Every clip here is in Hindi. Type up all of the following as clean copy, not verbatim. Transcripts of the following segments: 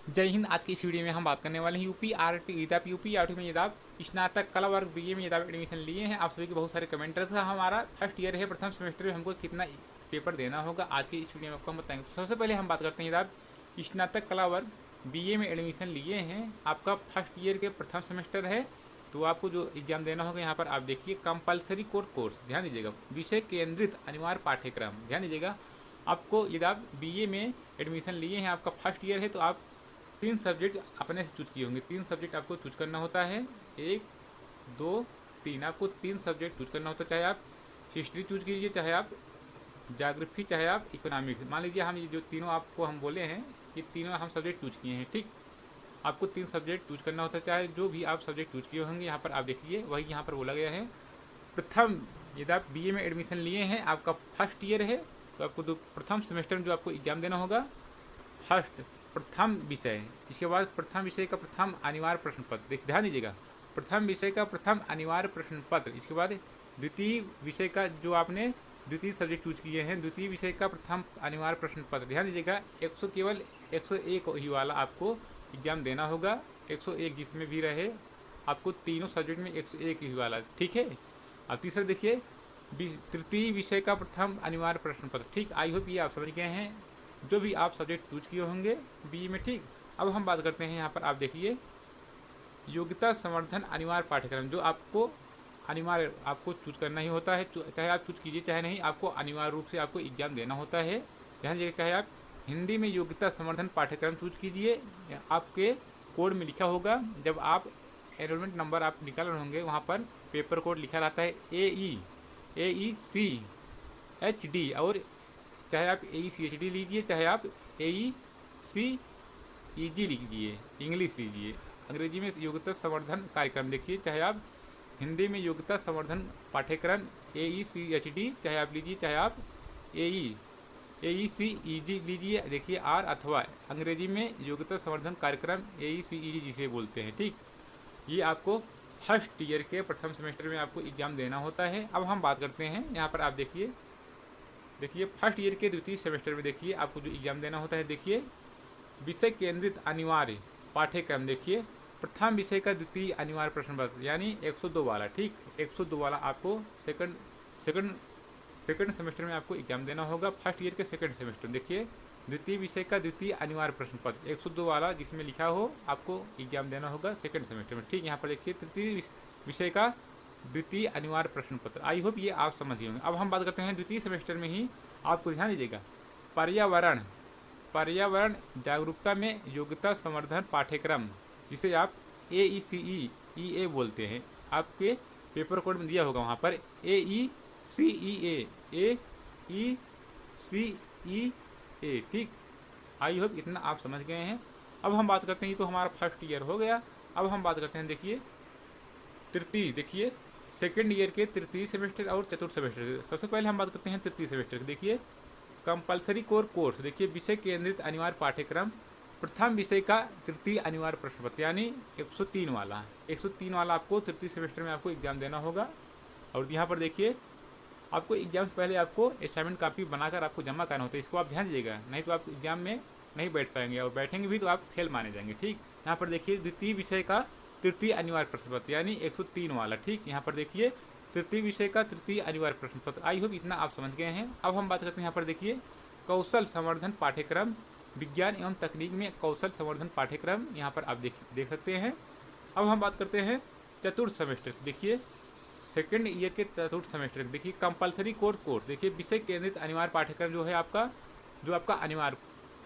जय हिंद। आज की इस वीडियो में हम बात करने वाले हैं यूपी आरटी ईदाप यूपी आरटी में ईदाप स्नातक कला वर्ग बीए में ईदाप एडमिशन लिए हैं। आप सभी के बहुत सारे कमेंटर था। हमारा फर्स्ट ईयर है, प्रथम सेमेस्टर में हमको कितना पेपर देना होगा आज की इस वीडियो में आपको हम बताएंगे। तो सबसे पहले हम बात करते हैं ईदाप स्नातक कला वर्ग बीए में एडमिशन लिए हैं। आपका फर्स्ट ईयर के प्रथम सेमेस्टर है, तो आपको जो एग्जाम देना होगा यहाँ पर आप देखिए कंपलसरी कोर कोर्स, ध्यान दीजिएगा, विषय केंद्रित अनिवार्य पाठ्यक्रम, ध्यान दीजिएगा। आपको यदि आप बीए में एडमिशन लिए हैं, आपका फर्स्ट ईयर है, तो आप 3 सब्जेक्ट अपने से चूज किए होंगे। 3 सब्जेक्ट आपको चूज करना होता है, 1 2 3, आपको 3 सब्जेक्ट चूज करना होता है। चाहे आप हिस्ट्री चूज कीजिए, चाहे आप जाग्राफी, चाहे आप इकोनॉमिक्स। मान लीजिए हम ये जो तीनों आपको हम बोले हैं, ये तीनों हम सब्जेक्ट चूज किए हैं, ठीक। आपको 3 सब्जेक्ट चूज करना होता है, चाहे जो भी आप सब्जेक्ट चूज किए होंगे। यहाँ पर आप देखिए वही यहाँ पर बोला गया है। प्रथम, यदि आप बीए में एडमिशन लिए हैं, आपका फर्स्ट ईयर है, तो आपको जो प्रथम सेमेस्टर में जो आपको एग्जाम देना होगा, फर्स्ट प्रथम विषय, इसके बाद प्रथम विषय का प्रथम अनिवार्य प्रश्न पत्र, देख ध्यान दीजिएगा, प्रथम विषय का प्रथम अनिवार्य प्रश्न पत्र। इसके बाद द्वितीय विषय का जो आपने द्वितीय सब्जेक्ट चूज किए हैं, द्वितीय विषय का प्रथम अनिवार्य प्रश्न पत्र, ध्यान दीजिएगा। 100 केवल 101 ही वाला आपको एग्जाम देना होगा, 101 जिसमें भी रहे, आपको तीनों सब्जेक्ट में 101 ही वाला, ठीक है। अब तीसरा देखिए, तृतीय विषय का प्रथम अनिवार्य प्रश्न पत्र, ठीक। आई होप ये आप समझ गए हैं जो भी आप सब्जेक्ट चूज किए होंगे बी में, ठीक। अब हम बात करते हैं यहाँ पर आप देखिए योग्यता संवर्धन अनिवार्य पाठ्यक्रम, जो आपको अनिवार्य आपको चूज करना ही होता है, चाहे आप चूज कीजिए चाहे नहीं, आपको अनिवार्य रूप से आपको एग्जाम देना होता है। ध्यान दीजिए, चाहे आप हिंदी में योग्यता संवर्धन पाठ्यक्रम चूज कीजिए, आपके कोड में लिखा होगा, जब आप एनरोलमेंट नंबर आप निकाल रहे होंगे, वहाँ पर पेपर कोड लिखा रहता है AECHD, और चाहे आप AECHD लीजिए, चाहे आप AECEG लीजिए, इंग्लिश लीजिए। अंग्रेजी में योग्यता संवर्धन कार्यक्रम देखिए, चाहे आप हिंदी में योग्यता संवर्धन पाठ्यक्रम AECHD चाहे आप लीजिए, चाहे आप AECEG लीजिए, देखिए आर, अथवा अंग्रेजी में योग्यता संवर्धन कार्यक्रम AECEG जिसे बोलते हैं, ठीक। ये आपको फर्स्ट ईयर के प्रथम सेमेस्टर में आपको एग्जाम देना होता है। अब हम बात करते हैं यहाँ पर आप देखिए फर्स्ट ईयर के द्वितीय सेमेस्टर में देखिए आपको जो एग्जाम देना होता है, देखिए विषय केंद्रित अनिवार्य पाठ्यक्रम, देखिए प्रथम विषय का द्वितीय अनिवार्य प्रश्न पत्र, यानी 102 वाला, ठीक। 102 वाला आपको सेकंड सेमेस्टर में आपको एग्जाम देना होगा, फर्स्ट ईयर के सेकंड सेमेस्टर। देखिए द्वितीय विषय का द्वितीय अनिवार्य प्रश्न पत्र 102 वाला जिसमें लिखा हो, आपको एग्जाम देना होगा सेकंड सेमेस्टर में, ठीक। यहाँ पर देखिए तृतीय विषय का द्वितीय अनिवार्य प्रश्न पत्र। आई होप ये आप समझ गए होंगे। अब हम बात करते हैं द्वितीय सेमेस्टर में ही, आपको ध्यान दीजिएगा, पर्यावरण जागरूकता में योग्यता संवर्धन पाठ्यक्रम, जिसे आप AECEA बोलते हैं, आपके पेपर कोड में दिया होगा वहाँ पर AECEA, ठीक। आई होप इतना आप समझ गए हैं। अब हम बात करते हैं, तो हमारा फर्स्ट ईयर हो गया। अब हम बात करते हैं देखिए तृतीय, देखिए सेकेंड ईयर के तृतीय सेमेस्टर और चतुर्थ सेमेस्टर। सबसे पहले हम बात करते हैं तृतीय सेमेस्टर, देखिए कंपलसरी कोर कोर्स, देखिए विषय केंद्रित अनिवार्य पाठ्यक्रम, प्रथम विषय का तृतीय अनिवार्य प्रश्न पत्र, यानी 103 वाला, 103 वाला आपको तृतीय सेमेस्टर में आपको एग्जाम देना होगा। और यहाँ पर देखिए आपको एग्जाम से पहले आपको असाइनमेंट कापी बनाकर आपको जमा करना होता है, इसको आप ध्यान दीजिएगा, नहीं तो आप एग्जाम में नहीं बैठ पाएंगे, और बैठेंगे भी तो आप फेल माने जाएंगे, ठीक। यहाँ पर देखिए द्वितीय विषय का तृतीय अनिवार्य प्रश्न पत्र, यानी 103 वाला, ठीक। यहाँ पर देखिए तृतीय विषय का तृतीय अनिवार्य प्रश्न पत्र। आई होप इतना आप समझ गए हैं। अब हम बात करते हैं यहाँ पर देखिए कौशल संवर्धन पाठ्यक्रम, विज्ञान एवं तकनीक में कौशल संवर्धन पाठ्यक्रम, यहाँ पर आप देख सकते हैं। अब हम बात करते हैं चतुर्थ सेमेस्टर, देखिए सेकेंड ईयर के चतुर्थ सेमेस्टर, देखिए कंपलसरी कोर कोर्स, देखिए विषय केंद्रित अनिवार्य पाठ्यक्रम जो है आपका, जो आपका अनिवार्य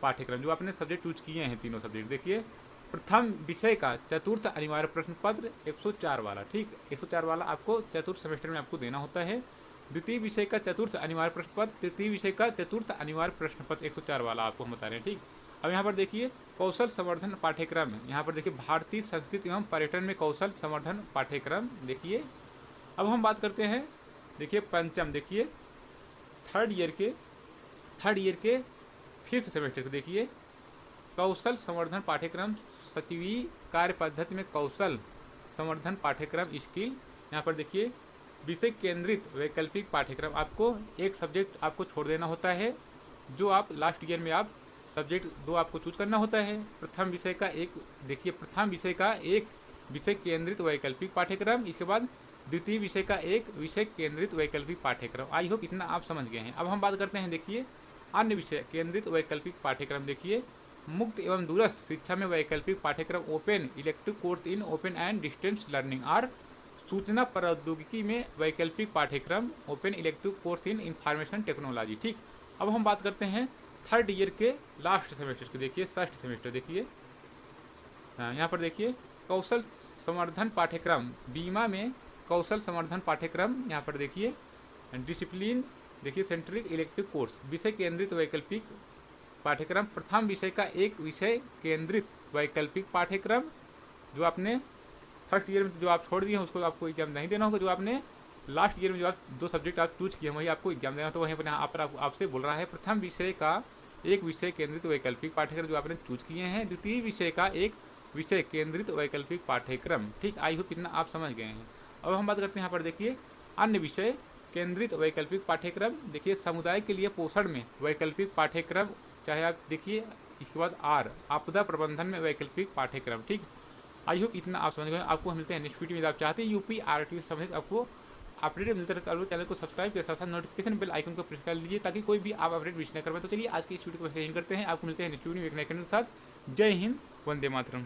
पाठ्यक्रम, जो आपने सब्जेक्ट चूज किए हैं तीनों सब्जेक्ट, देखिए प्रथम विषय का चतुर्थ अनिवार्य प्रश्न पत्र 104 वाला, ठीक। 104 वाला आपको चतुर्थ सेमेस्टर में आपको देना होता है। द्वितीय विषय का चतुर्थ अनिवार्य प्रश्न पत्र, तृतीय विषय का चतुर्थ अनिवार्य प्रश्न पत्र 104 वाला आपको हम बता रहे हैं, ठीक। अब यहाँ पर देखिए कौशल संवर्धन पाठ्यक्रम, यहाँ पर देखिए भारतीय संस्कृति एवं पर्यटन में कौशल संवर्धन पाठ्यक्रम, देखिए। अब हम बात करते हैं देखिए पंचम, देखिए थर्ड ईयर के फिफ्थ सेमेस्टर को, देखिए कौशल संवर्धन पाठ्यक्रम, सचिवीय कार्य पद्धति में कौशल संवर्धन पाठ्यक्रम स्किल। यहाँ पर देखिए विषय केंद्रित वैकल्पिक पाठ्यक्रम, आपको एक सब्जेक्ट आपको छोड़ देना होता है, जो आप लास्ट ईयर में आप सब्जेक्ट 2 आपको चूज करना होता है। प्रथम विषय का एक, देखिए प्रथम विषय का एक विषय केंद्रित वैकल्पिक पाठ्यक्रम, इसके बाद द्वितीय विषय का एक विषय केंद्रित वैकल्पिक पाठ्यक्रम। आई होप इतना आप समझ गए हैं। अब हम बात करते हैं, देखिए अन्य विषय केंद्रित वैकल्पिक पाठ्यक्रम। देखिए मुक्त एवं दूरस्थ शिक्षा में वैकल्पिक पाठ्यक्रम open elective course in open and distance learning. और सूचना प्रौद्योगिकी में वैकल्पिक पाठ्यक्रम open elective course in information technology. ठीक, अब हम बात करते हैं थर्ड ईयर के लास्ट सेमेस्टर के। देखिए फर्स्ट सेमेस्टर, देखिए यहाँ पर देखिए कौशल संवर्धन पाठ्यक्रम, बीमा में कौशल संवर्धन पाठ्यक्रम। यहाँ पर देखिए डिसिप्लिन, देखिए सेंट्रिक इलेक्टिव कोर्स, विषय केंद्रित वैकल्पिक पाठ्यक्रम। प्रथम विषय का एक विषय केंद्रित वैकल्पिक पाठ्यक्रम, जो आपने फर्स्ट ईयर में जो आप छोड़ दिए हैं उसको आपको एग्जाम नहीं देना होगा। जो आपने लास्ट ईयर में जो आप 2 सब्जेक्ट आप चूज किए हैं वही आपको एग्जाम देना। तो वहीं पर आपसे बोल रहा है प्रथम विषय का एक विषय केंद्रित वैकल्पिक पाठ्यक्रम जो आपने चूज किए हैं, द्वितीय विषय का एक विषय केंद्रित वैकल्पिक पाठ्यक्रम। ठीक, आई होप इतना आप समझ गए हैं। अब हम बात करते हैं यहाँ पर देखिए अन्य विषय केंद्रित वैकल्पिक पाठ्यक्रम। देखिए समुदाय के लिए पोषण में वैकल्पिक पाठ्यक्रम, चाहे आप देखिए इसके बाद आपदा प्रबंधन में वैकल्पिक पाठ्यक्रम। ठीक, आई होप इतना आप समझ गए। आपको मिलते हैं नेक्स्ट वीडियो में। आप चाहते हैं UPRT से संबंधित आपको अपडेट मिलते रहता, चैनल को सब्सक्राइब के साथ साथ नोटिफिकेशन बेल आइकन को प्रेस कर लीजिए ताकि कोई भी आप अपडेट मिस न कर पाए। तो चलिए आज की इस वीडियो को वैसे ही करते हैं। आपको मिलते हैं नेक्स्ट वीडियो में एक नए कंटेंट के साथ। जय हिंद, वंदे मातरम।